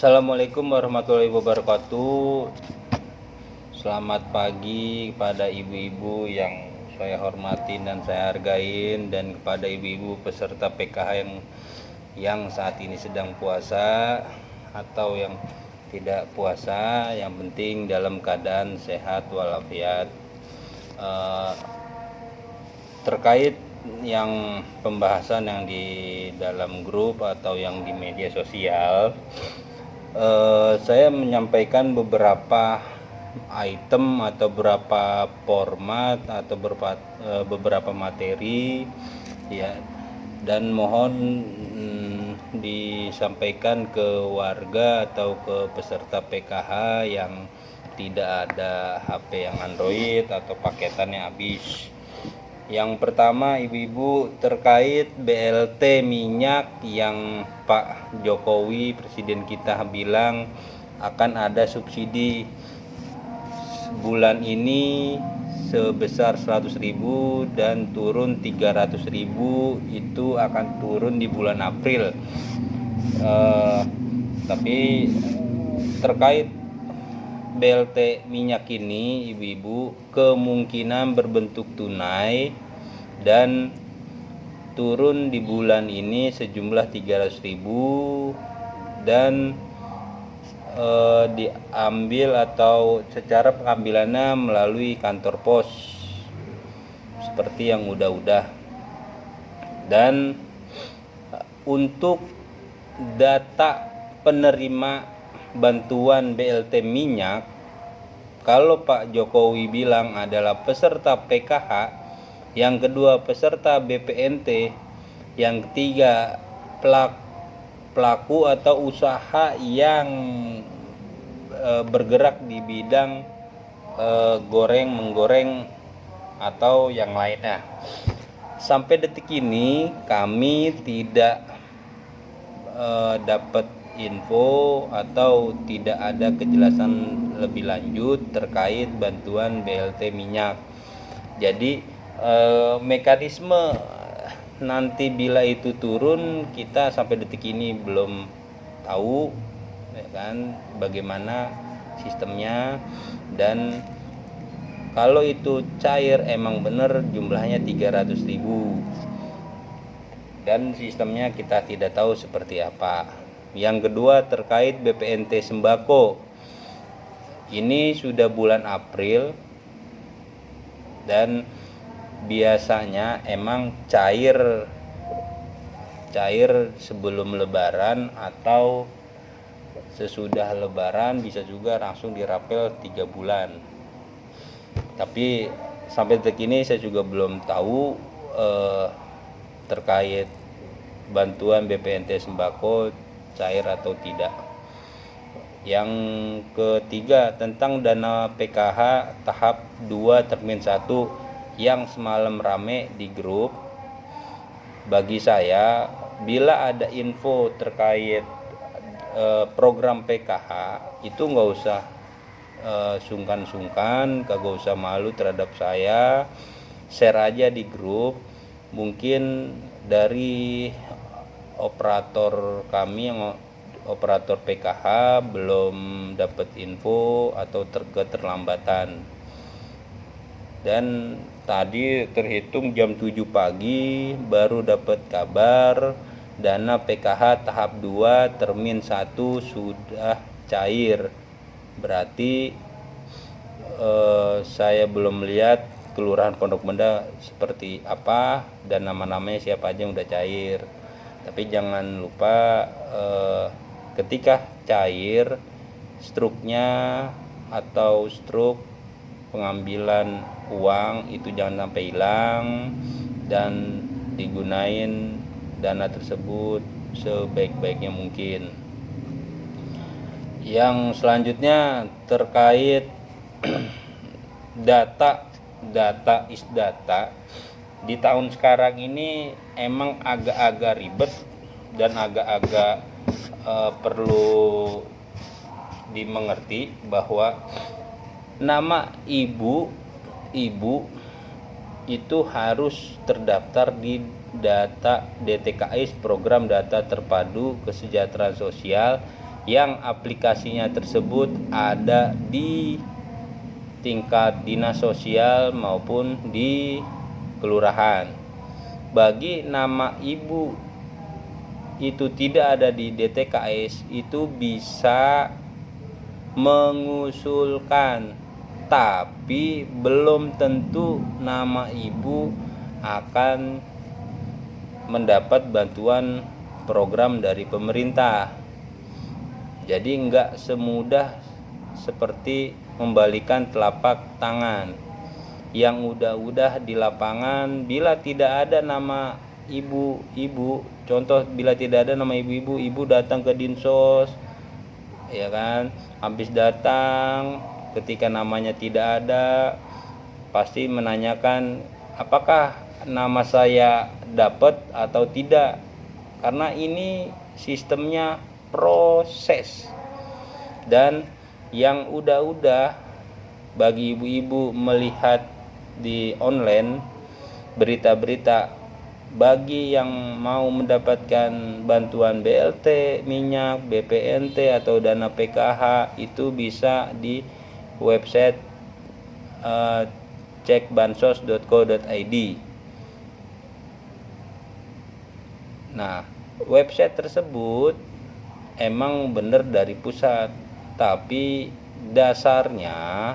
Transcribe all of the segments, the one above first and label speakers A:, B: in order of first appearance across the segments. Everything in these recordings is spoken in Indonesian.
A: Assalamualaikum warahmatullahi wabarakatuh. Selamat pagi kepada ibu-ibu yang saya hormati dan saya hargain, dan kepada ibu-ibu peserta PKH yang saat ini sedang puasa atau yang tidak puasa, yang penting dalam keadaan sehat walafiat. Terkait yang pembahasan yang di dalam grup atau yang di media sosial, saya menyampaikan beberapa item atau beberapa format atau beberapa materi ya, dan mohon disampaikan ke warga atau ke peserta PKH yang tidak ada HP yang Android atau paketannya habis. Yang pertama, ibu-ibu, terkait BLT minyak yang Pak Jokowi Presiden kita bilang akan ada subsidi bulan ini sebesar 100.000 dan turun 300.000, itu akan turun di bulan April. Tapi terkait BLT minyak ini, ibu-ibu, kemungkinan berbentuk tunai dan turun di bulan ini sejumlah 300.000 dan diambil atau secara pengambilannya melalui kantor pos seperti yang udah. Dan untuk data penerima bantuan BLT minyak, kalau Pak Jokowi bilang adalah peserta PKH, yang kedua peserta BPNT, yang ketiga pelaku atau usaha yang bergerak di bidang menggoreng atau yang lainnya. Sampai detik ini kami tidak dapat info atau tidak ada kejelasan lebih lanjut terkait bantuan BLT minyak. Jadi mekanisme nanti bila itu turun, kita sampai detik ini belum tahu ya kan, bagaimana sistemnya. Dan kalau itu cair emang benar jumlahnya 300.000 dan sistemnya kita tidak tahu seperti apa. Yang kedua, terkait BPNT sembako, ini sudah bulan April dan biasanya emang cair sebelum Lebaran atau sesudah Lebaran, bisa juga langsung dirapel 3 bulan. Tapi sampai detik ini saya juga belum tahu terkait bantuan BPNT sembako cair atau tidak. Yang ketiga, tentang dana PKH tahap 2 termin 1 yang semalam rame di grup. Bagi saya, bila ada info terkait program PKH itu nggak usah sungkan-sungkan, kagak usah malu terhadap saya, share aja di grup. Mungkin dari operator kami yang operator PKH belum dapat info atau keterlambatan. Dan tadi terhitung jam 7 pagi baru dapat kabar dana PKH tahap 2 termin 1 sudah cair. Berarti saya belum melihat Kelurahan Pondok Benda seperti apa dan nama-namanya siapa aja yang udah cair. Tapi jangan lupa ketika cair, struknya atau struk pengambilan uang itu jangan sampai hilang, dan digunain dana tersebut sebaik-baiknya mungkin. Yang selanjutnya terkait data isdata di tahun sekarang ini emang agak-agak ribet dan agak-agak perlu dimengerti bahwa nama ibu itu harus terdaftar di data DTKS, Program Data Terpadu Kesejahteraan Sosial, yang aplikasinya tersebut ada di tingkat dinas sosial maupun di kelurahan. Bagi nama ibu itu tidak ada di DTKS, itu bisa mengusulkan, tapi belum tentu nama ibu akan mendapat bantuan program dari pemerintah. Jadi enggak semudah seperti membalikan telapak tangan. Yang udah-udah di lapangan, bila tidak ada nama ibu-ibu, contoh bila tidak ada nama ibu-ibu, ibu datang ke dinsos, ya kan, habis datang ketika namanya tidak ada, pasti menanyakan apakah nama saya dapat atau tidak, karena ini sistemnya proses. Dan yang udah-udah, bagi ibu-ibu melihat di online berita-berita, bagi yang mau mendapatkan bantuan BLT, minyak, BPNT atau dana PKH, itu bisa di website cekbansos.co.id. Nah, website tersebut emang benar dari pusat, tapi dasarnya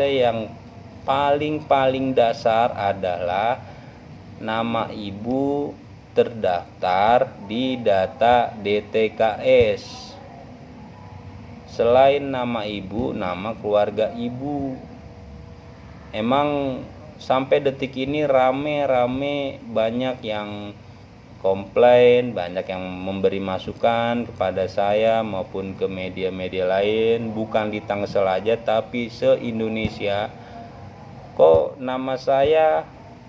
A: yang paling dasar adalah nama ibu terdaftar di data DTKS. Selain nama ibu, nama keluarga ibu. Emang sampai detik ini rame banyak yang komplain, banyak yang memberi masukan kepada saya maupun ke media-media lain, bukan di Tangsel aja tapi se-Indonesia. Kok nama saya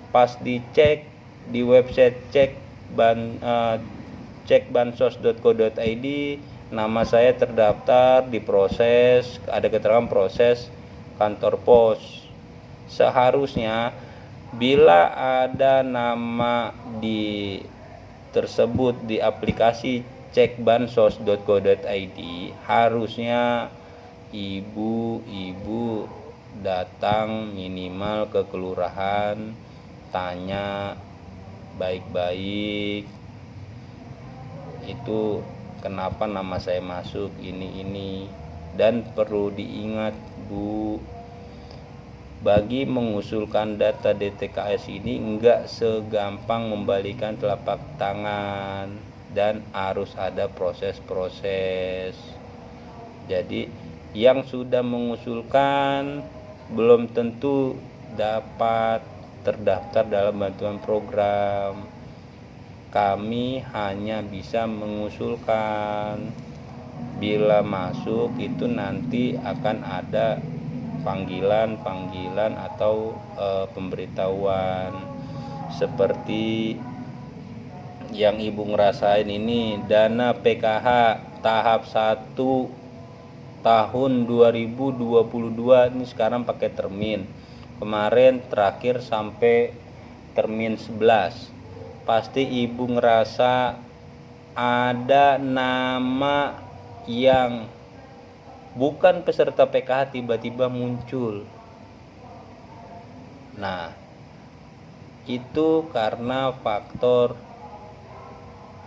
A: pas dicek di website cekbansos.co.id, nama saya terdaftar, diproses, ada keterangan proses kantor pos. Seharusnya bila ada nama di tersebut di aplikasi cekbansos.co.id, harusnya ibu-ibu datang minimal ke kelurahan, tanya baik-baik, itu kenapa nama saya masuk ini. Dan perlu diingat Bu, bagi mengusulkan data DTKS ini enggak segampang membalikan telapak tangan dan harus ada proses-proses. Jadi yang sudah mengusulkan belum tentu dapat terdaftar dalam bantuan program. Kami hanya bisa mengusulkan. Bila masuk itu nanti akan ada panggilan atau pemberitahuan. Seperti yang ibu ngerasain ini, dana PKH tahap 1 tahun 2022 ini sekarang pakai termin. Kemarin terakhir sampai termin 11. Pasti ibu ngerasa ada nama yang bukan peserta PKH tiba-tiba muncul. Nah, itu karena faktor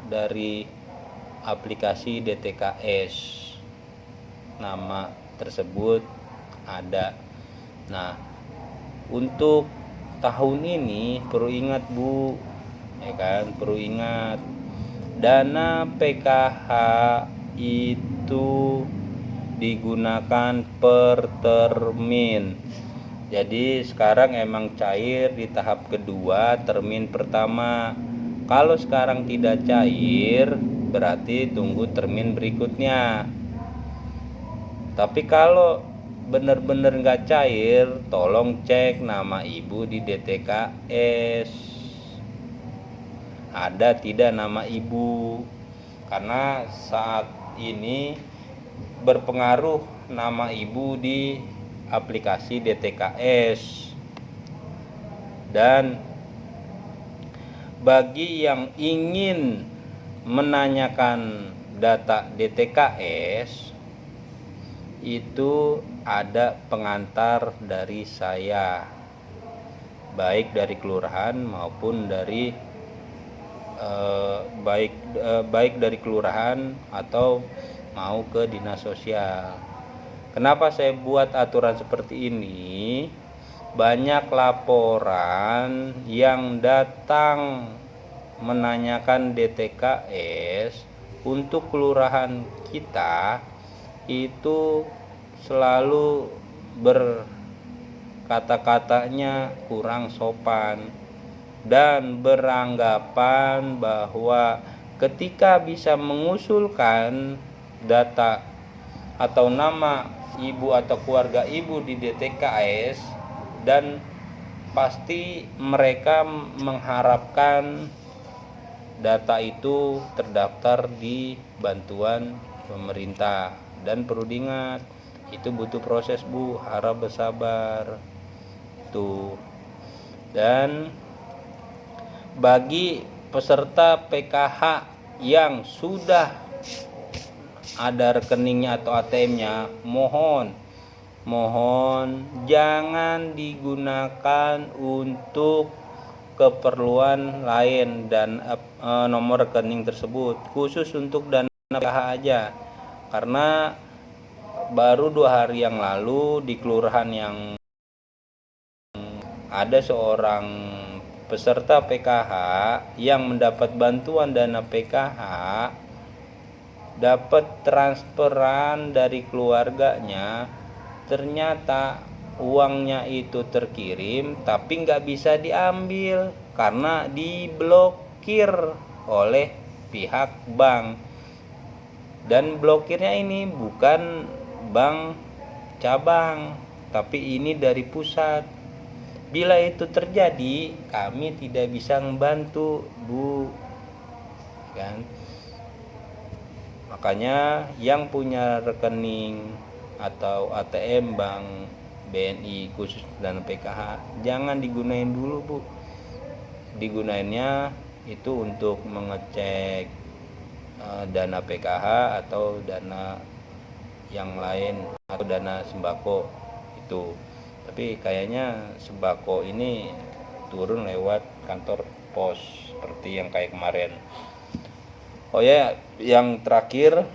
A: dari aplikasi DTKS. Nama tersebut ada. Nah, untuk tahun ini perlu ingat Bu, ya kan, perlu ingat dana PKH itu digunakan per termin. Jadi sekarang emang cair di tahap kedua, termin pertama. Kalau sekarang tidak cair, berarti tunggu termin berikutnya. Tapi kalau benar-benar nggak cair, tolong cek nama ibu di DTKS. Ada tidak nama ibu? Karena saat ini berpengaruh nama ibu di aplikasi DTKS. Dan bagi yang ingin menanyakan data DTKS itu ada pengantar dari saya, baik dari kelurahan maupun dari baik dari kelurahan atau mau ke dinas sosial. Kenapa saya buat aturan seperti ini? Banyak laporan yang datang menanyakan DTKS untuk kelurahan kita itu selalu berkata-katanya kurang sopan dan beranggapan bahwa ketika bisa mengusulkan data atau nama ibu atau keluarga ibu di DTKS, dan pasti mereka mengharapkan data itu terdaftar di bantuan pemerintah. Dan perlu diingat, itu butuh proses Bu, harap bersabar tuh. Dan bagi peserta PKH yang sudah ada rekeningnya atau ATM-nya, mohon jangan digunakan untuk keperluan lain dan nomor rekening tersebut khusus untuk dana PKH aja. Karena baru 2 hari yang lalu di kelurahan yang ada seorang peserta PKH yang mendapat bantuan dana PKH, dapat transferan dari keluarganya, ternyata uangnya itu terkirim tapi nggak bisa diambil karena diblokir oleh pihak bank. Dan blokirnya ini bukan bank cabang, tapi ini dari pusat. Bila itu terjadi, kami tidak bisa membantu Bu, kan? Makanya yang punya rekening atau ATM bank BNI khusus dana PKH jangan digunain dulu Bu. Digunainnya itu untuk mengecek dana PKH atau dana yang lain atau dana sembako itu. Tapi kayaknya sembako ini turun lewat kantor pos seperti yang kayak kemarin. Oh ya, yang terakhir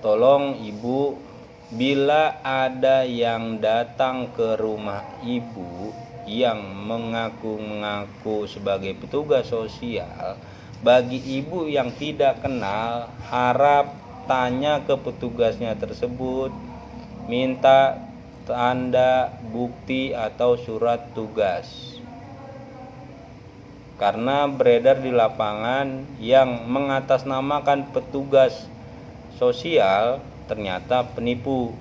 A: tolong Ibu, bila ada yang datang ke rumah Ibu yang mengaku sebagai petugas sosial, bagi Ibu yang tidak kenal, harap tanya ke petugasnya tersebut, minta tanda bukti atau surat tugas. Karena beredar di lapangan yang mengatasnamakan petugas sosial ternyata penipu.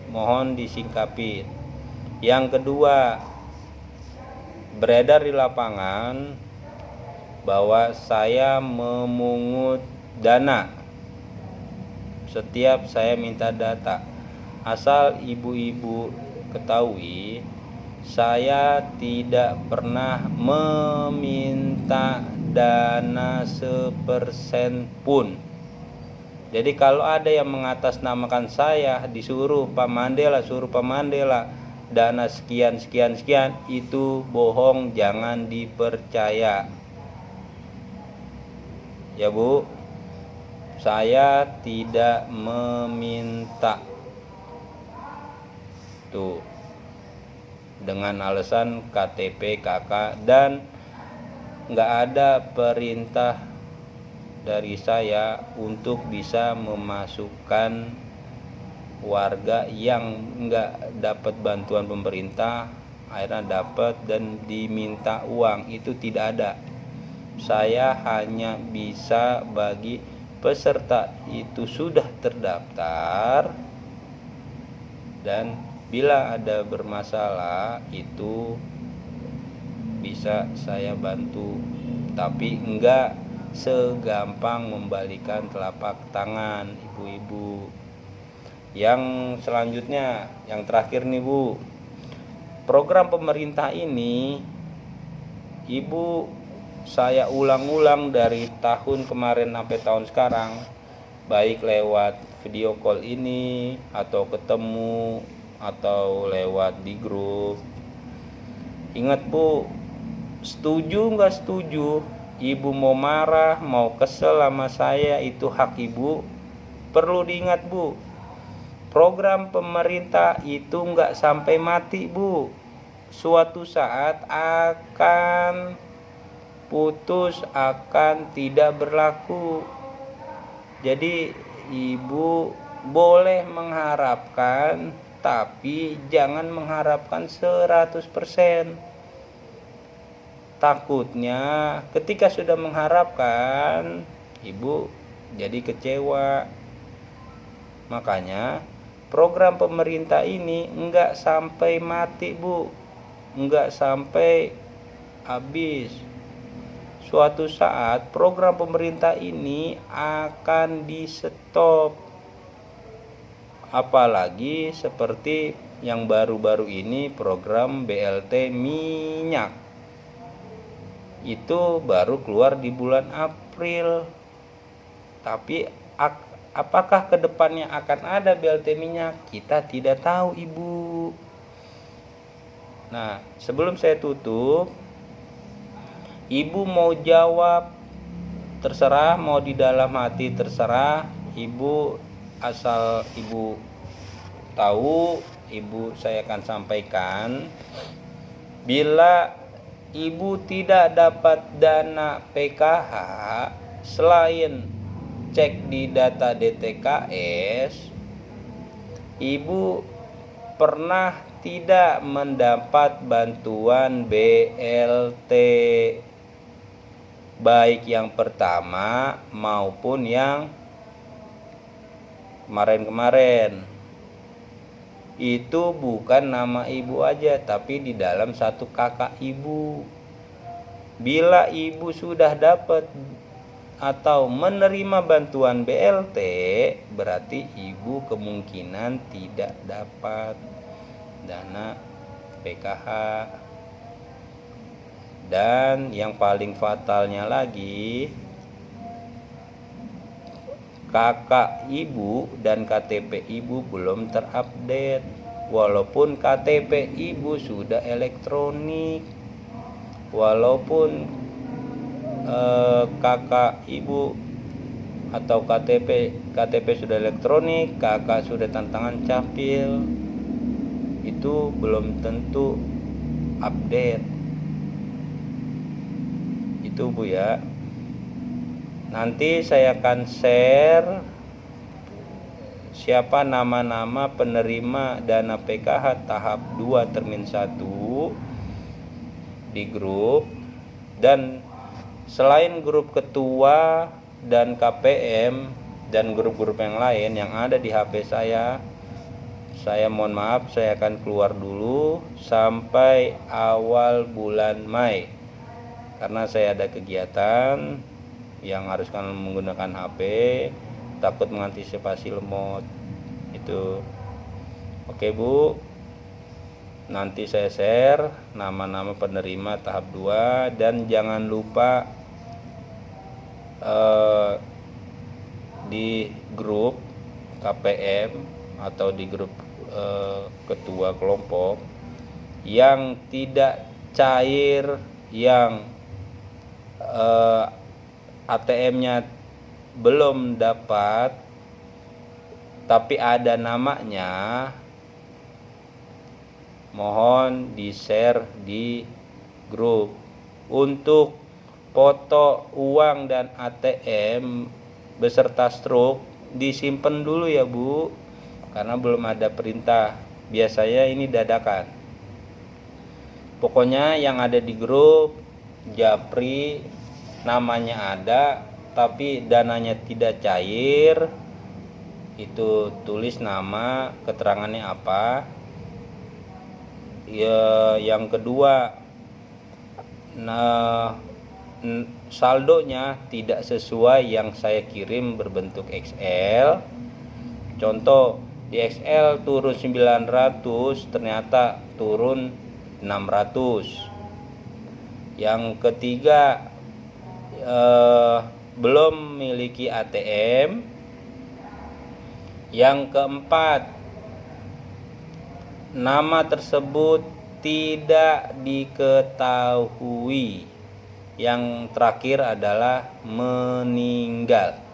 A: Mohon disingkapi. Yang kedua, beredar di lapangan bahwa saya memungut dana setiap saya minta data. Asal ibu-ibu ketahui, saya tidak pernah meminta dana sepersen pun. Jadi kalau ada yang mengatasnamakan saya, disuruh Pak Mandela dana sekian, itu bohong, jangan dipercaya. Ya Bu, saya tidak meminta tuh dengan alasan KTP KK, dan nggak ada perintah dari saya untuk bisa memasukkan warga yang nggak dapat bantuan pemerintah akhirnya dapat dan diminta uang, itu tidak ada. Saya hanya bisa bagi peserta itu sudah terdaftar, dan bila ada bermasalah itu bisa saya bantu, tapi enggak segampang membalikan telapak tangan ibu-ibu. Yang selanjutnya, yang terakhir nih Bu, program pemerintah ini Ibu saya ulang-ulang dari tahun kemarin sampai tahun sekarang, baik lewat video call ini atau ketemu atau lewat di grup. Ingat Bu, setuju nggak setuju, Ibu mau marah, mau kesel sama saya, itu hak Ibu. Perlu diingat Bu, program pemerintah itu nggak sampai mati Bu. Suatu saat akan putus, akan tidak berlaku. Jadi Ibu boleh mengharapkan, tapi jangan mengharapkan 100%. Takutnya ketika sudah mengharapkan, Ibu jadi kecewa. Makanya program pemerintah ini enggak sampai mati Bu, enggak sampai habis. Suatu saat program pemerintah ini akan di stop. Apalagi seperti yang baru-baru ini, program BLT minyak itu baru keluar di bulan April. Tapi apakah kedepannya akan ada BLT minyak? Kita tidak tahu Ibu. Nah, sebelum saya tutup, Ibu mau jawab terserah, mau di dalam hati terserah. Ibu, asal Ibu tahu, Ibu saya akan sampaikan. Bila Ibu tidak dapat dana PKH, selain cek di data DTKS, Ibu pernah tidak mendapat bantuan BLT, baik yang pertama maupun yang kemarin-kemarin. Itu bukan nama Ibu aja, tapi di dalam satu kakak Ibu. Bila Ibu sudah dapat atau menerima bantuan BLT, berarti Ibu kemungkinan tidak dapat dana PKH. Dan yang paling fatalnya lagi, kakak Ibu dan KTP Ibu belum terupdate, walaupun KTP Ibu sudah elektronik, walaupun kakak Ibu atau KTP sudah elektronik, kakak sudah tantangan capil, itu belum tentu update. Itu Bu ya. Nanti saya akan share siapa nama-nama penerima dana PKH tahap 2 termin 1 di grup. Dan selain grup ketua dan KPM dan grup-grup yang lain yang ada di HP saya mohon maaf, saya akan keluar dulu sampai awal bulan Mei, karena saya ada kegiatan yang harus menggunakan HP, takut mengantisipasi lemot itu. Oke Bu, nanti saya share nama-nama penerima tahap 2, dan jangan lupa di grup KPM atau di grup ketua kelompok yang tidak cair, yang ATM-nya belum dapat tapi ada namanya, mohon di-share di grup. Untuk foto uang dan ATM beserta struk disimpan dulu ya Bu, karena belum ada perintah. Biasanya ini dadakan. Pokoknya yang ada di grup Japri, namanya ada tapi dananya tidak cair, itu tulis nama, keterangannya apa. Ya, yang kedua, nah, saldonya tidak sesuai yang saya kirim berbentuk XL. Contoh, di XL turun 900, ternyata turun 600. Yang ketiga, belum memiliki ATM. Yang keempat, nama tersebut tidak diketahui. Yang terakhir adalah meninggal.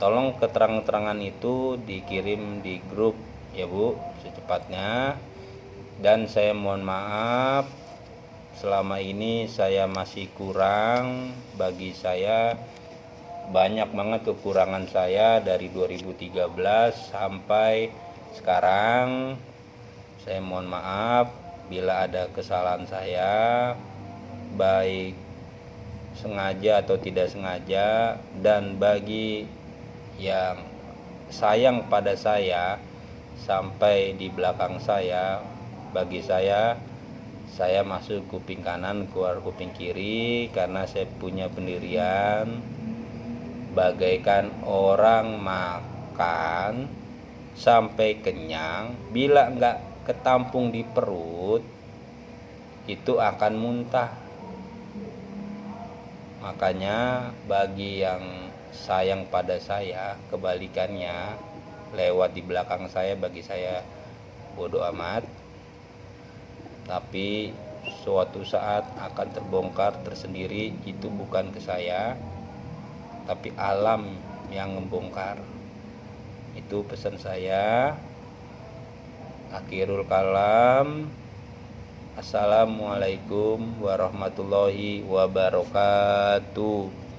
A: Tolong keterangan-keterangan itu dikirim di grup ya Bu, secepatnya. Dan saya mohon maaf, selama ini saya masih kurang. Bagi saya banyak banget kekurangan saya dari 2013 sampai sekarang. Saya mohon maaf bila ada kesalahan saya, baik sengaja atau tidak sengaja. Dan bagi yang sayang pada saya sampai di belakang saya, bagi saya masuk kuping kanan keluar kuping kiri, karena saya punya pendirian bagaikan orang makan sampai kenyang, bila nggak ketampung di perut itu akan muntah. Makanya bagi yang sayang pada saya, kebalikannya, lewat di belakang saya, bagi saya bodoh amat. Tapi suatu saat akan terbongkar tersendiri, itu bukan ke saya, tapi alam yang membongkar. Itu pesan saya. Akhirul kalam. Assalamualaikum warahmatullahi wabarakatuh.